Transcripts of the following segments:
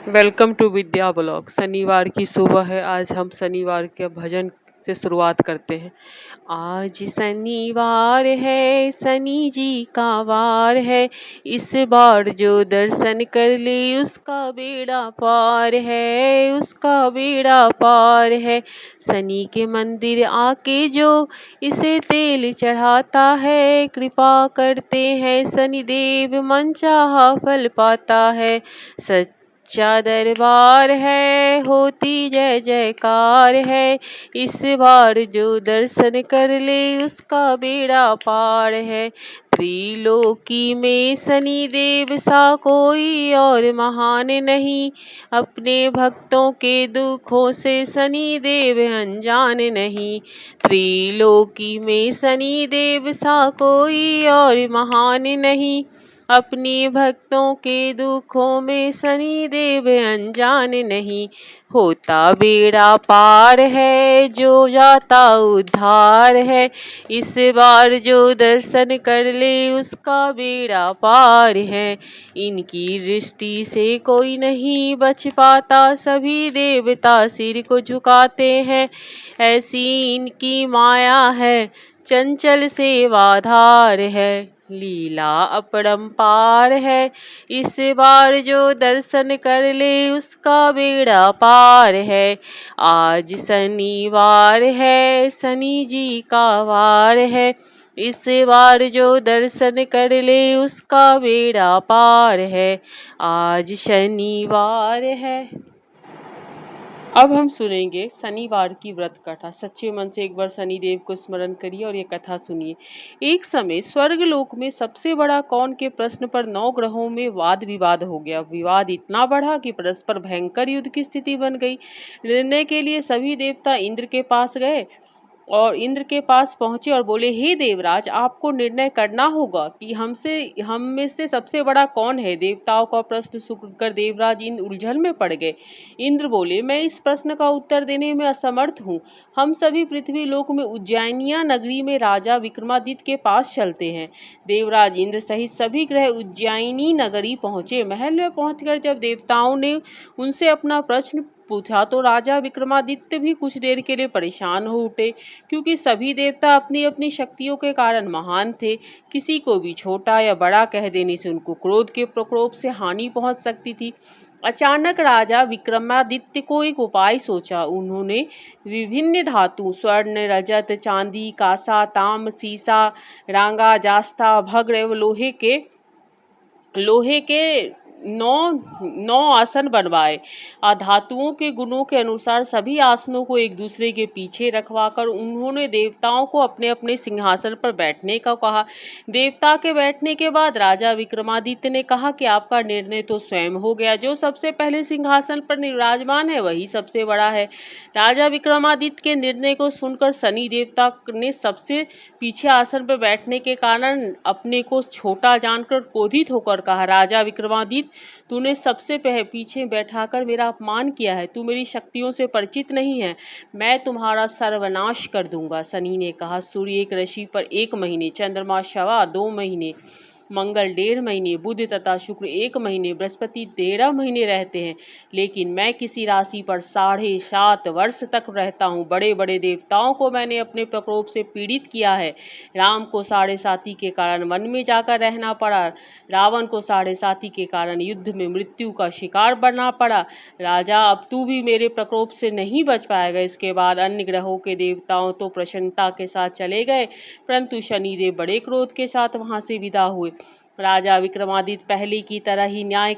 Welcome to Vidya blog. शनिवार की सुबह है। आज हम शनिवार के भजन से शुरुआत करते हैं। आज शनिवार है, शनि जी का वार है। इस बार जो दर्शन कर ले उसका बेड़ा पार है, उसका बेड़ा पार है। शनि के मंदिर आके जो इसे तेल चढ़ाता है, कृपा करते हैं शनिदेव, मनचाहा फल पाता है। सच्चा दरबार है, होती जय जयकार है। इस बार जो दर्शन कर ले उसका बेड़ा पार है। त्रिलोकी में शनिदेव सा कोई और महान नहीं, अपने भक्तों के दुखों से शनिदेव अनजान नहीं। त्रिलोकी में शनिदेव सा कोई और महान नहीं, अपने भक्तों के दुखों में शनिदेव अनजान नहीं। होता बेड़ा पार है, जो जाता उद्धार है। इस बार जो दर्शन कर ले उसका बेड़ा पार है। इनकी दृष्टि से कोई नहीं बच पाता, सभी देवता सिर को झुकाते हैं। ऐसी इनकी माया है, चंचल सेवाधार है, लीला अपरंपार है। इस बार जो दर्शन कर ले उसका बेड़ा पार है। आज शनिवार है, शनि जी का वार है। इस बार जो दर्शन कर ले उसका बेड़ा पार है। आज शनिवार है। अब हम सुनेंगे शनिवार की व्रत कथा। सच्चे मन से एक बार शनिदेव को स्मरण करिए और ये कथा सुनिए। एक समय स्वर्गलोक में सबसे बड़ा कौन के प्रश्न पर 9 ग्रहों में वाद विवाद हो गया। विवाद इतना बढ़ा कि परस्पर भयंकर युद्ध की स्थिति बन गई। निर्णय के लिए सभी देवता इंद्र के पास गए और इंद्र के पास पहुंचे और बोले, हे देवराज, आपको निर्णय करना होगा कि हम में से सबसे बड़ा कौन है। देवताओं का प्रश्न सुनकर देवराज इंद्र उलझन में पड़ गए। इंद्र बोले, मैं इस प्रश्न का उत्तर देने में असमर्थ हूँ। हम सभी पृथ्वी लोक में उज्जैनिया नगरी में राजा विक्रमादित्य के पास चलते हैं। देवराज इंद्र सहित सभी ग्रह उज्जैनी नगरी पहुंचे। महल में पहुंचकर जब देवताओं ने उनसे अपना प्रश्न पूछा तो राजा विक्रमादित्य भी कुछ देर के लिए परेशान हो उठे, क्योंकि सभी देवता अपनी अपनी शक्तियों के कारण महान थे। किसी को भी छोटा या बड़ा कह देने से उनको क्रोध के प्रकोप से हानि पहुंच सकती थी। अचानक राजा विक्रमादित्य को एक उपाय सोचा। उन्होंने विभिन्न धातु स्वर्ण, रजत, चांदी, कांसा, ताम्र, सीसा, रांगा, जास्ता, भग्र एवं लोहे के नौ आसन बनवाए। धातुओं के गुणों के अनुसार सभी आसनों को एक दूसरे के पीछे रखवाकर उन्होंने देवताओं को अपने अपने सिंहासन पर बैठने का कहा। देवता के बैठने के बाद राजा विक्रमादित्य ने कहा कि आपका निर्णय तो स्वयं हो गया। जो सबसे पहले सिंहासन पर विराजमान है वही सबसे बड़ा है। राजा विक्रमादित्य के निर्णय को सुनकर शनि देवता ने सबसे पीछे आसन पर बैठने के कारण अपने को छोटा जानकर क्रोधित होकर कहा, राजा विक्रमादित्य, तूने सबसे पीछे बैठाकर मेरा अपमान किया है। तू मेरी शक्तियों से परिचित नहीं है। मैं तुम्हारा सर्वनाश कर दूंगा। शनि ने कहा, सूर्य एक राशि पर 1 महीने, चंद्रमा 2.25 महीने, मंगल 1.5 महीने, बुध तथा शुक्र 1 महीने, बृहस्पति 13 महीने रहते हैं, लेकिन मैं किसी राशि पर 7.5 वर्ष तक रहता हूँ। बड़े बड़े देवताओं को मैंने अपने प्रकोप से पीड़ित किया है। राम को 7.5 के कारण वन में जाकर रहना पड़ा। रावण को 7.5 के कारण युद्ध में मृत्यु का शिकार बनना पड़ा। राजा, अब तू भी मेरे प्रकोप से नहीं बच पाएगा। इसके बाद अन्य ग्रहों के देवताओं तो प्रसन्नता के साथ चले गए, परंतु शनिदेव बड़े क्रोध के साथ वहां से विदा हुए। राजा विक्रमादित्य पहले की तरह ही न्याय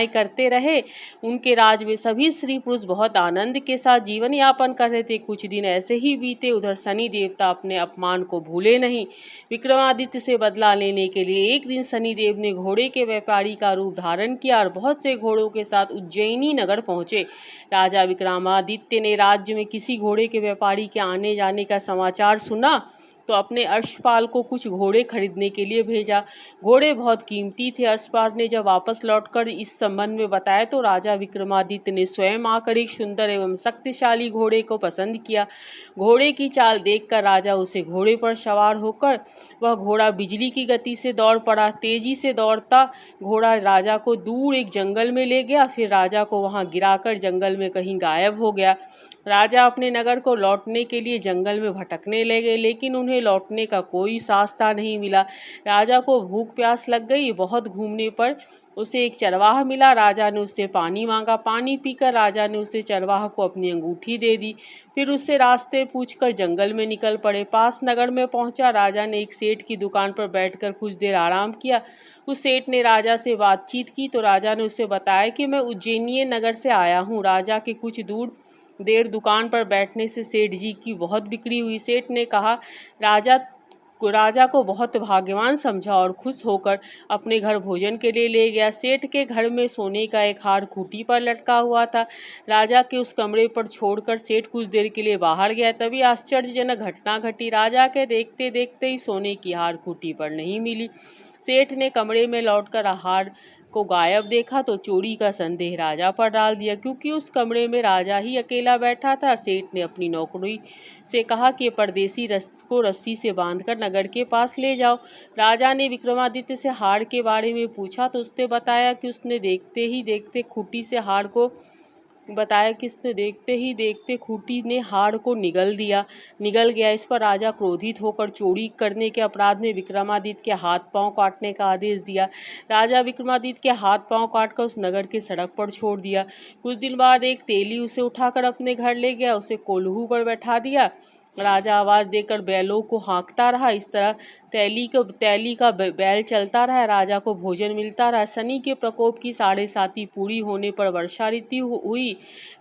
करते रहे। उनके राज में सभी स्त्री पुरुष बहुत आनंद के साथ जीवन यापन कर रहे थे। कुछ दिन ऐसे ही बीते। उधर शनि देवता अपने अपमान को भूले नहीं। विक्रमादित्य से बदला लेने के लिए एक दिन शनिदेव ने घोड़े के व्यापारी का रूप धारण किया और बहुत से घोड़ों के साथ उज्जैनी नगर पहुंचे। राजा विक्रमादित्य ने राज्य में किसी घोड़े के व्यापारी के आने जाने का समाचार सुना तो अपने अश्वपाल को कुछ घोड़े खरीदने के लिए भेजा। घोड़े बहुत कीमती थे। अश्वपाल ने जब वापस लौटकर इस संबंध में बताया तो राजा विक्रमादित्य ने स्वयं आकर एक सुंदर एवं शक्तिशाली घोड़े को पसंद किया। घोड़े की चाल देखकर राजा उसे घोड़े पर सवार होकर वह घोड़ा बिजली की गति से दौड़ पड़ा। तेजी से दौड़ता घोड़ा राजा को दूर एक जंगल में ले गया, फिर राजा को वहां गिराकर जंगल में कहीं गायब हो गया। राजा अपने नगर को लौटने के लिए जंगल में भटकने लगे, लेकिन उन्हें लौटने का कोई रास्ता नहीं मिला। राजा को भूख प्यास लग गई। बहुत घूमने पर उसे एक चरवाहा मिला। राजा ने उससे पानी मांगा। पानी पीकर राजा ने उसे चरवाहा को अपनी अंगूठी दे दी। फिर उससे रास्ते पूछकर जंगल में निकल पड़े। पास नगर में पहुंचा। राजा ने एक सेठ की दुकान पर बैठकर कुछ देर आराम किया। उस सेठ ने राजा से बातचीत की तो राजा ने उसे बताया कि मैं उज्जैनीय नगर से आया हूँ। राजा के कुछ देर दुकान पर बैठने से सेठ जी की बहुत बिक्री हुई। सेठ ने कहा राजा को बहुत भाग्यवान समझा और खुश होकर अपने घर भोजन के लिए ले गया। सेठ के घर में सोने का एक हार खूंटी पर लटका हुआ था। राजा के उस कमरे पर छोड़कर सेठ कुछ देर के लिए बाहर गया। तभी आश्चर्यजनक घटना घटी। राजा के देखते देखते ही सोने की हार खूंटी पर नहीं मिली। सेठ ने कमरे में लौटकर हार को गायब देखा तो चोरी का संदेह राजा पर डाल दिया, क्योंकि उस कमरे में राजा ही अकेला बैठा था। सेठ ने अपनी नौकरी से कहा कि परदेसी को रस्सी से बांधकर नगर के पास ले जाओ। राजा ने विक्रमादित्य से हार के बारे में पूछा तो उसने बताया कि उसने देखते ही देखते खूंटी ने हार को निगल गया। इस पर राजा क्रोधित होकर चोरी करने के अपराध में विक्रमादित्य के हाथ पांव काटने का आदेश दिया। राजा विक्रमादित्य के हाथ पांव काटकर उस नगर के सड़क पर छोड़ दिया। कुछ दिन बाद एक तेली उसे उठाकर अपने घर ले गया। उसे कोल्हू पर बैठा दिया। राजा आवाज देकर बैलों को हाँकता रहा। इस तरह तैली का बैल चलता रहा। राजा को भोजन मिलता रहा। शनि के प्रकोप की 7.5 पूरी होने पर वर्षा ऋतु हुई।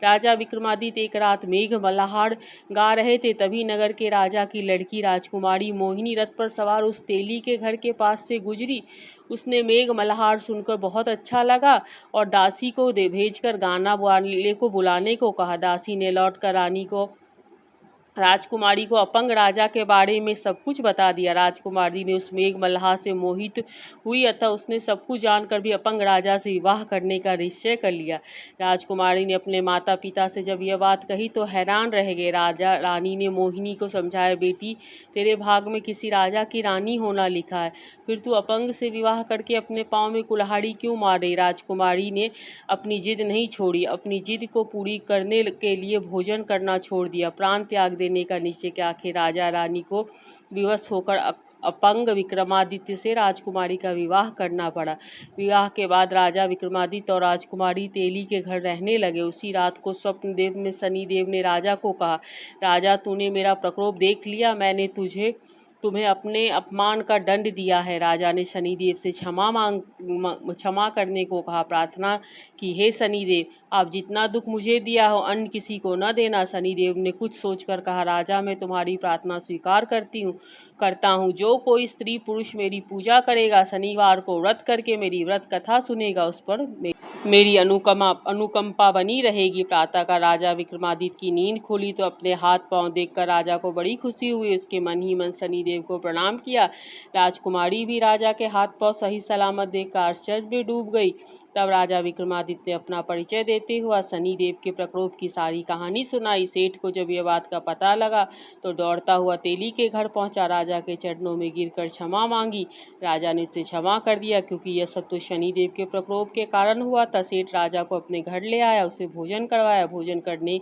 राजा विक्रमादित्य एक रात मेघ मल्हार गा रहे थे। तभी नगर के राजा की लड़की राजकुमारी मोहिनी रथ पर सवार उस तेली के घर के पास से गुजरी। उसने मेघ मल्हार सुनकर बहुत अच्छा लगा और दासी को भेजकर गाना वाले को बुलाने को कहा। दासी ने लौटकर राजकुमारी को अपंग राजा के बारे में सब कुछ बता दिया। राजकुमारी ने उस मेघ मल्हार से मोहित हुई, अतः उसने सब कुछ जानकर भी अपंग राजा से विवाह करने का निश्चय कर लिया। राजकुमारी ने अपने माता पिता से जब यह बात कही तो हैरान रह गए। राजा रानी ने मोहिनी को समझाया, बेटी, तेरे भाग में किसी राजा की रानी होना लिखा है, फिर तू अपंग से विवाह करके अपने पाँव में कुल्हाड़ी क्यों मार रही। राजकुमारी ने अपनी जिद नहीं छोड़ी। अपनी जिद को पूरी करने के लिए भोजन करना छोड़ दिया, प्राण त्याग देने का निश्चय किया। आखिर राजा रानी को विवश होकर अपंग विक्रमादित्य से राजकुमारी का विवाह करना पड़ा। विवाह के बाद राजा विक्रमादित्य और राजकुमारी तेली के घर रहने लगे। उसी रात को स्वप्नदेव में शनिदेव ने राजा को कहा, राजा, तूने मेरा प्रकोप देख लिया। मैंने तुम्हें अपने अपमान का दंड दिया है। राजा ने शनिदेव से क्षमा करने को कहा। प्रार्थना की, हे शनिदेव, आप जितना दुख मुझे दिया हो अन्य किसी को न देना। शनिदेव ने कुछ सोचकर कहा, राजा, मैं तुम्हारी प्रार्थना स्वीकार करता हूँ। जो कोई स्त्री पुरुष मेरी पूजा करेगा, शनिवार को व्रत करके मेरी व्रत कथा सुनेगा, उस पर मेरी अनुकंपा बनी रहेगी। प्रातः का राजा विक्रमादित्य की नींद खुली तो अपने हाथ पांव देखकर राजा को बड़ी खुशी हुई। उसके मन ही मन शनिदेव को प्रणाम किया। राजकुमारी भी राजा के हाथ पांव सही सलामत देखकर आश्चर्य में डूब गई। तब राजा विक्रमादित्य ने अपना परिचय देते हुए शनिदेव के प्रकोप की सारी कहानी सुनाई। सेठ को जब यह बात का पता लगा तो दौड़ता हुआ तेली के घर पहुंचा। राजा के चरणों में गिरकर क्षमा मांगी। राजा ने उसे क्षमा कर दिया, क्योंकि यह सब तो शनिदेव के प्रकोप के कारण हुआ था। सेठ राजा को अपने घर ले आया, उसे भोजन करवाया। भोजन करने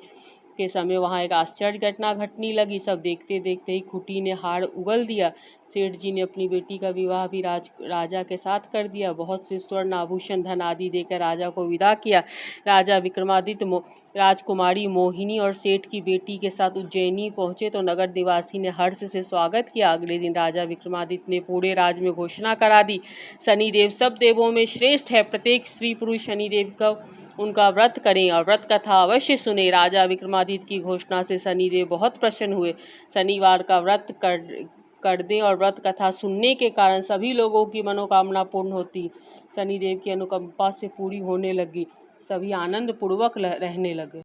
के समय वहां एक आश्चर्य घटना घटने लगी। सब देखते देखते ही खूंटी ने हार उगल दिया। सेठ जी ने अपनी बेटी का विवाह भी राजा के साथ कर दिया। बहुत से स्वर्ण आभूषण धन आदि देकर राजा को विदा किया। राजा विक्रमादित्य राजकुमारी मोहिनी और सेठ की बेटी के साथ उज्जैनी पहुंचे तो नगर निवासी ने हर्ष से स्वागत किया। अगले दिन राजा विक्रमादित्य ने पूरे राज्य में घोषणा करा दी, शनिदेव सब देवों में श्रेष्ठ है। प्रत्येक स्त्री पुरुष शनिदेव का उनका व्रत करें और व्रत कथा अवश्य सुने। राजा विक्रमादित्य की घोषणा से शनिदेव बहुत प्रसन्न हुए। शनिवार का व्रत कर दें और व्रत कथा सुनने के कारण सभी लोगों की मनोकामना पूर्ण होती। शनिदेव की अनुकंपा से पूरी होने लगी। सभी आनंद पूर्वक रहने लगे।